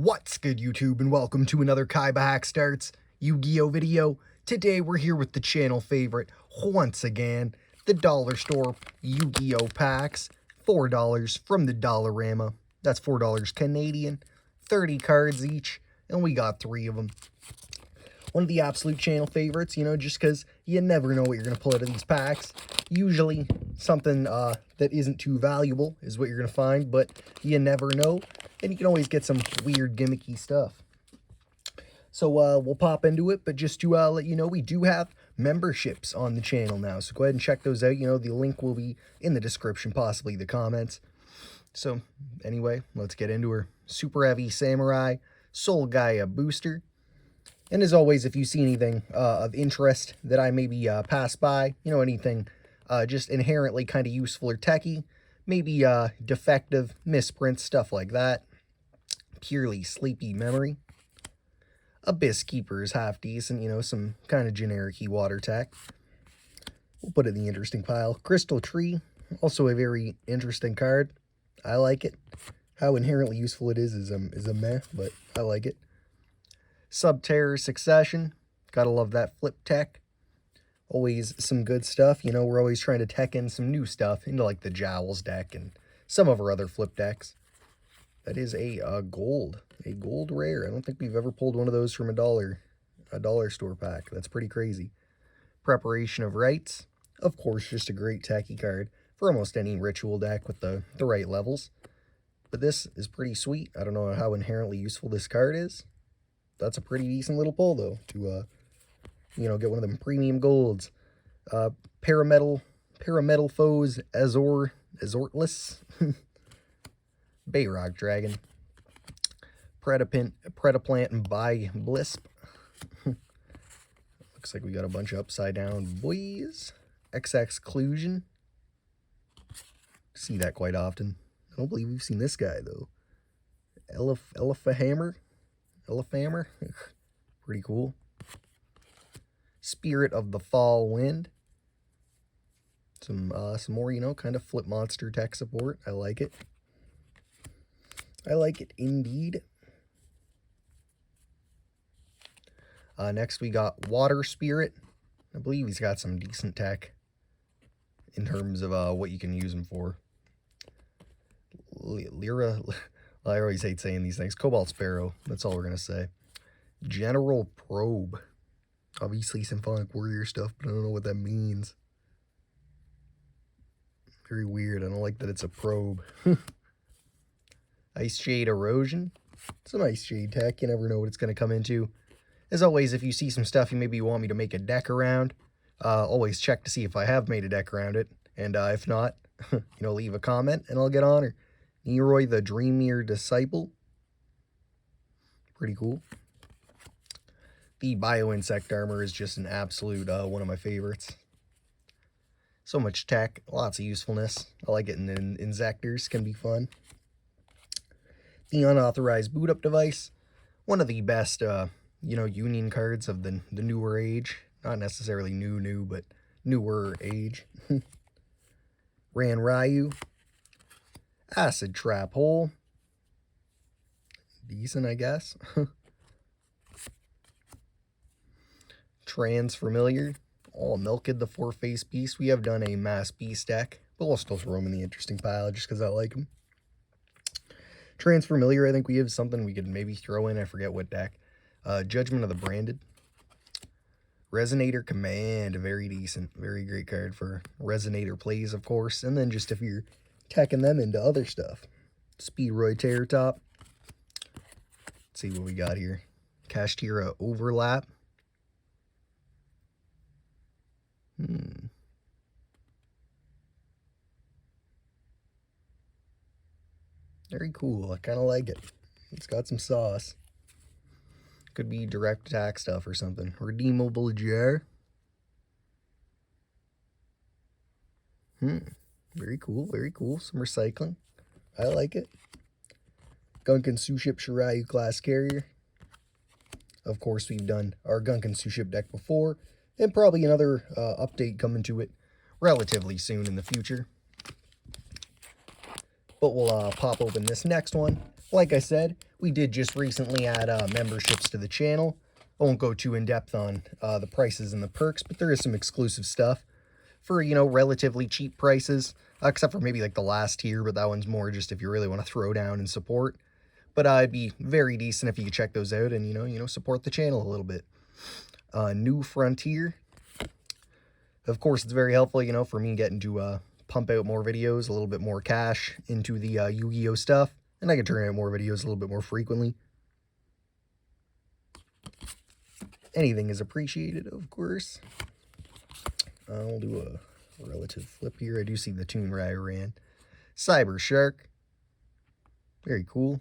What's good, YouTube, and welcome to another KaibaHacksDartz Yu-Gi-Oh video. Today we're here with the channel favorite, once again, the dollar store Yu-Gi-Oh packs. $4 from the Dollarama. That's $4 Canadian. 30 cards each, and we got 3 of them. One of the absolute channel favorites, just because you never know what you're going to pull out of these packs. Usually something that isn't too valuable is what you're going to find, but you never know. And you can always get some weird gimmicky stuff. So we'll pop into it, but just to let you know, we do have memberships on the channel now. So go ahead and check those out. The link will be in the description, possibly the comments. So anyway, let's get into her. Super Heavy Samurai Soul Gaia booster. And as always, if you see anything of interest that I maybe pass by, anything just inherently kind of useful or techy, maybe defective, misprints, stuff like that. Purely sleepy memory. Abyss Keeper is half decent, some kind of generic water tech. We'll put it in the interesting pile. Crystal Tree, also a very interesting card. I like it. How inherently useful it is a meh, but I like it. Subterror Succession, gotta love that flip tech. Always some good stuff, we're always trying to tech in some new stuff into like the Jowls deck and some of our other flip decks. That is a gold rare. I don't think we've ever pulled one of those from a dollar store pack. That's pretty crazy. Preparation of Rites, of course, just a great techy card for almost any ritual deck with the right levels. But this is pretty sweet. I don't know how inherently useful this card is. That's a pretty decent little pull, though, to, get one of them premium golds. Parametal Foes, Azortless, Bayrock Dragon, Predaplant, and Blisp. Looks like we got a bunch of upside down boys. Exclusion. See that quite often. I don't believe we've seen this guy, though. Eliphahammer. Pretty cool. Spirit of the Fall Wind. Some more, kind of flip monster tech support. I like it. I like it indeed. Next we got Water Spirit. I believe he's got some decent tech in terms of what you can use him for. Lyra, I always hate saying these things. Cobalt Sparrow, that's all we're going to say. General Probe. Obviously Symphonic Warrior stuff, but I don't know what that means. Very weird. I don't like that it's a probe. Ice Shade Erosion. Some Ice Shade tech. You never know what it's going to come into. As always, if you see some stuff you want me to make a deck around, always check to see if I have made a deck around it. And if not, leave a comment and I'll get on her. Neroy the Dreamier Disciple. Pretty cool. The Bio-Insect Armor is just an absolute one of my favorites. So much tech, lots of usefulness. I like it in Insectors, can be fun. The Unauthorized Boot Up Device. One of the best, Union cards of the newer age. Not necessarily new, but newer age. Ran Ryu. Acid Trap Hole. Decent, I guess. Transfamiliar. Milked the Four-Face Beast. We have done a Mass Beast deck, but we'll still throw them in the interesting pile just because I like them. Transfamiliar, I think we have something we could maybe throw in. I forget what deck. Judgment of the Branded. Resonator Command. Very decent. Very great card for Resonator plays, of course. And then just if you're teching them into other stuff. Speedroid Terror Top. Let's see what we got here. Kashtira Overlap. Very cool. I kind of like it. It's got some sauce. Could be direct attack stuff or something. Redeemable Jar. Very cool. Very cool. Some recycling. I like it. Gunkan Suship Shiryu class carrier. Of course, we've done our Gunkan Suship deck before. And probably another update coming to it relatively soon in the future. But we'll pop open this next one. Like I said, we did just recently add memberships to the channel. I won't go too in-depth on the prices and the perks, but there is some exclusive stuff for, you know, relatively cheap prices, except for maybe like the last tier, but that one's more just if you really want to throw down and support. But it'd be very decent if you could check those out and, you know, support the channel a little bit. New Frontier. Of course, it's very helpful, you know, for me getting to pump out more videos, a little bit more cash into the Yu-Gi-Oh stuff, and I can turn out more videos a little bit more frequently. Anything is appreciated, of course. I'll do a relative flip here. I do see the Toon Rairan. Cyber Shark. Very cool.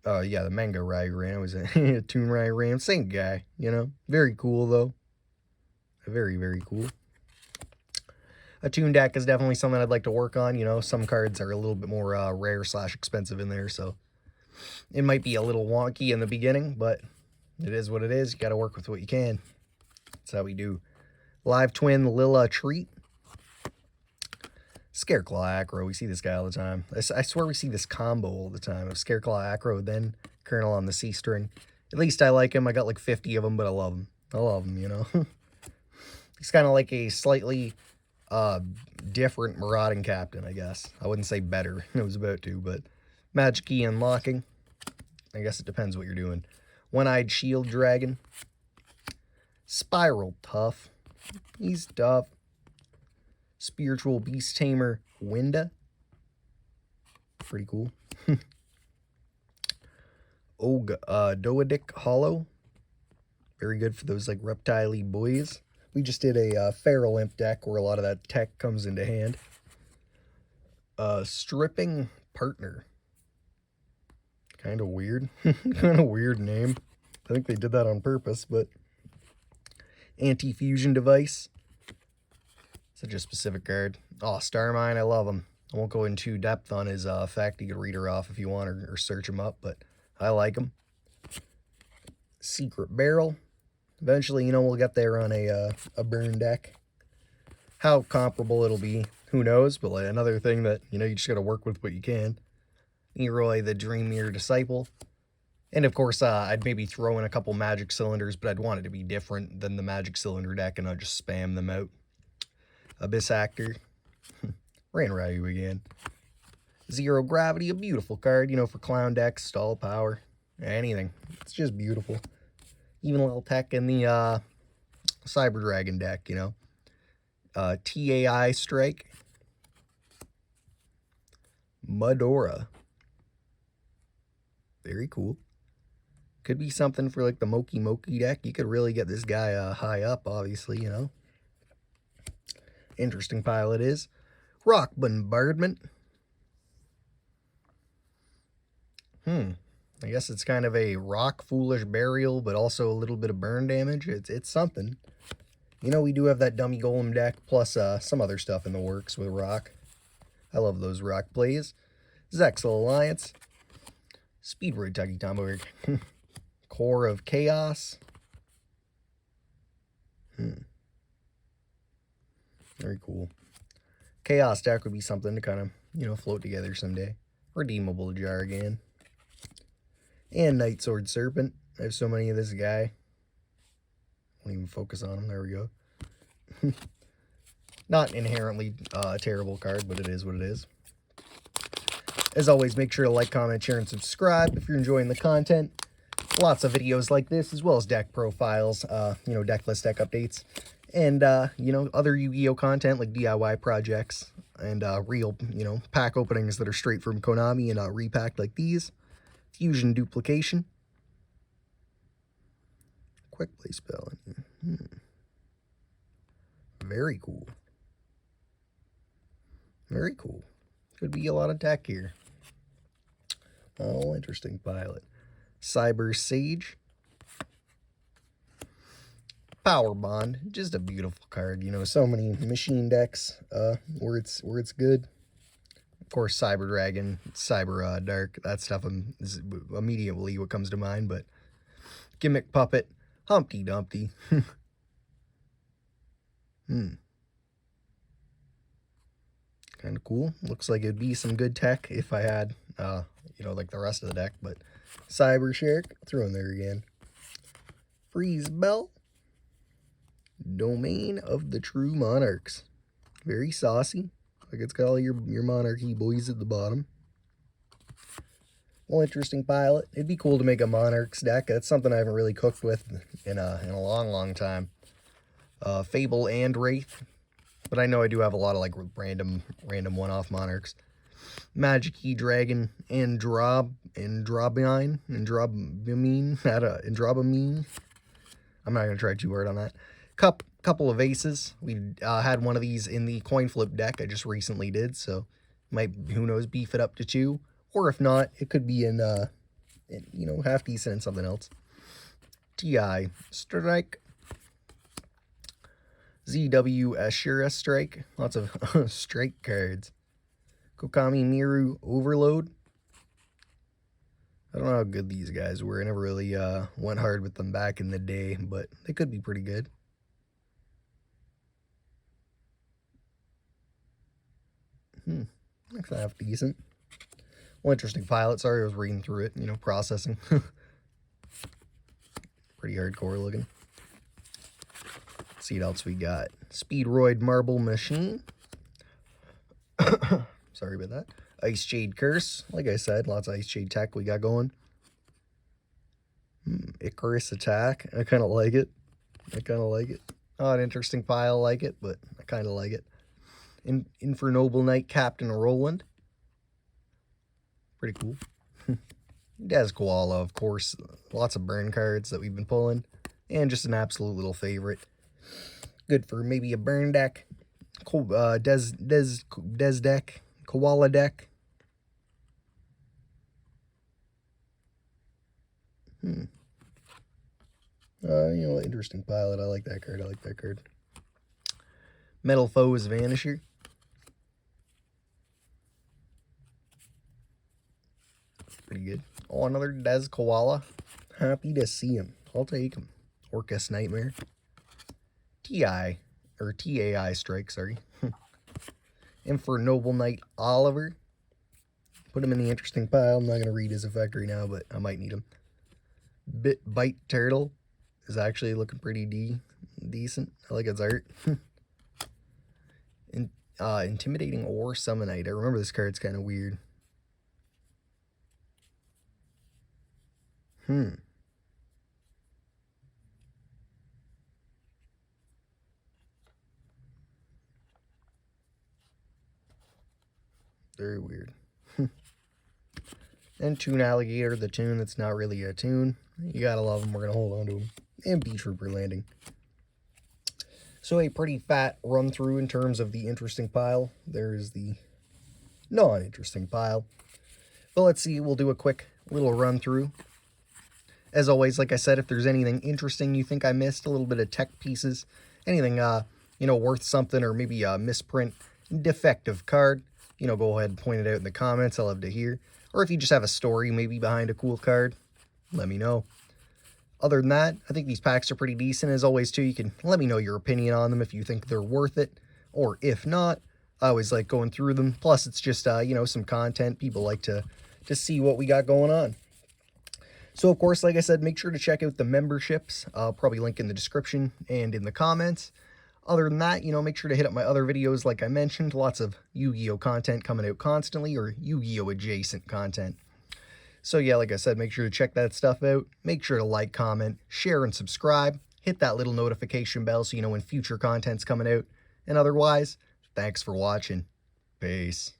Yeah, the Manga Rairan was a Toon Rairan. Same guy, you know. Very cool, though. Very, very cool. A Toon deck is definitely something I'd like to work on. You know, some cards are a little bit more rare / expensive in there, so it might be a little wonky in the beginning, but it is what it is. You got to work with what you can. That's how we do. Live Twin Lilla Treat. Scareclaw Acro. We see this guy all the time. I swear we see this combo all the time of Scareclaw Acro, then Colonel on the C string. At least I like him. I got like 50 of them, but I love him. I love him, you know. He's kind of like a slightly different Marauding Captain, I guess. I wouldn't say better. I was about to, but Magic Key Unlocking. I guess it depends what you're doing. One-Eyed Shield Dragon. Spiral Tough. He's tough. Spiritual Beast Tamer Winda. Pretty cool. Doedic Hollow. Very good for those like reptile-y boys. We just did a Feral Imp deck where a lot of that tech comes into hand. Stripping Partner. Kind of weird. Kind of weird name. I think they did that on purpose, but... Anti-Fusion Device. Such a specific card. Oh, Starmine, I love him. I won't go into depth on his effect. You can read her off if you want or search him up, but I like him. Secret Barrel. Eventually, you know, we'll get there on a burn deck. How comparable it'll be, who knows, but like another thing that, you know, you just got to work with what you can. Eroy, the Dreamier Disciple. And of course, I'd maybe throw in a couple Magic Cylinders, but I'd want it to be different than the Magic Cylinder deck and not just spam them out. Abyss Actor. Ran Ryu again. Zero Gravity, a beautiful card, you know, for clown decks, stall power, anything. It's just beautiful. Even a little tech in the Cyber Dragon deck, you know. TAI Strike. Mudora. Very cool. Could be something for like the Moki Moki deck. You could really get this guy high up, obviously, you know. Interesting pile it is. Rock Bombardment. I guess it's kind of a rock foolish burial, but also a little bit of burn damage. It's something. You know, we do have that dummy golem deck, plus some other stuff in the works with rock. I love those rock plays. Zexal Alliance. Speedroid Tucky Tombo. Core of Chaos. Very cool. Chaos deck would be something to kind of, you know, float together someday. Redeemable Jar again. And Night Sword Serpent. I have so many of this guy. Won't even focus on him. There we go. Not inherently a terrible card, but it is what it is. As always, make sure to like, comment, share, and subscribe if you're enjoying the content. Lots of videos like this, as well as deck profiles, you know, deck list, deck updates, and, you know, other Yu-Gi-Oh content like DIY projects and real, you know, pack openings that are straight from Konami and repacked like these. Fusion Duplication. Quick play spell. Very cool. Very cool. Could be a lot of tech here. Oh, interesting pilot. Cyber Sage. Power Bond. Just a beautiful card. You know, so many machine decks where it's good. Of course, Cyber Dragon, Cyber Dark, that stuff is immediately what comes to mind, but Gimmick Puppet, Humpty Dumpty. Kind Kind of cool. Looks like it'd be some good tech if I had, you know, like the rest of the deck. But Cyber Shark, throw in there again. Freeze Bell. Domain of the True Monarchs. Very saucy. Like it's got all your monarchy boys at the bottom. Well, interesting pilot. It'd be cool to make a Monarchs deck. That's something I haven't really cooked with in a long time. Fable and Wraith. But I know I do have a lot of like random one-off Monarchs. Magic Key Dragon, Androbamine. I'm not going to try too hard on that. Couple of aces. We had one of these in the coin flip deck I just recently did, so might, who knows, beef it up to 2. Or if not, it could be in, you know, half decent in something else. TI Strike. ZW Ashura Strike. Lots of strike cards. Kokami Miru Overload. I don't know how good these guys were. I never really went hard with them back in the day, but they could be pretty good. Looks half decent. Well, interesting pilot. Sorry, I was reading through it, you know, processing. Pretty hardcore looking. Let's see what else we got. Speedroid Marble Machine. Sorry about that. Ice Jade Curse. Like I said, lots of Ice Jade tech we got going. Icarus Attack. I kind of like it. Not interesting pile, like it, but I kind of like it. Infernoble Knight Captain Roland. Pretty cool. Des Koala, of course. Lots of burn cards that we've been pulling. And just an absolute little favorite. Good for maybe a burn deck. Des deck. Koala deck. You know, interesting pilot. I like that card. Metal Foes Vanisher. Pretty good. Oh, another Des Koala. Happy to see him. I'll take him. Orcus Nightmare. TI Strike, sorry. Infernoble Knight Oliver. Put him in the interesting pile. I'm not going to read his effect right now, but I might need him. Bite Turtle is actually looking pretty decent. I like its art. Intimidating Ore Summonite. I remember this card's kind of weird. Very weird. And Toon Alligator, the toon that's not really a toon. You gotta love them. We're gonna hold on to them. And Beach Trooper Landing. So a pretty fat run through in terms of the interesting pile. There's the non-interesting pile. But let's see, we'll do a quick little run through. As always, like I said, if there's anything interesting you think I missed, a little bit of tech pieces, anything, you know, worth something, or maybe a misprint, defective card, you know, go ahead and point it out in the comments. I'll love to hear. Or if you just have a story maybe behind a cool card, let me know. Other than that, I think these packs are pretty decent. As always, too, you can let me know your opinion on them if you think they're worth it. Or if not, I always like going through them. Plus, it's just, you know, some content. People like to see what we got going on. So, of course, like I said, make sure to check out the memberships. I'll probably link in the description and in the comments. Other than that, you know, make sure to hit up my other videos like I mentioned. Lots of Yu-Gi-Oh! Content coming out constantly, or Yu-Gi-Oh! Adjacent content. So, yeah, like I said, make sure to check that stuff out. Make sure to like, comment, share, and subscribe. Hit that little notification bell so you know when future content's coming out. And otherwise, thanks for watching. Peace.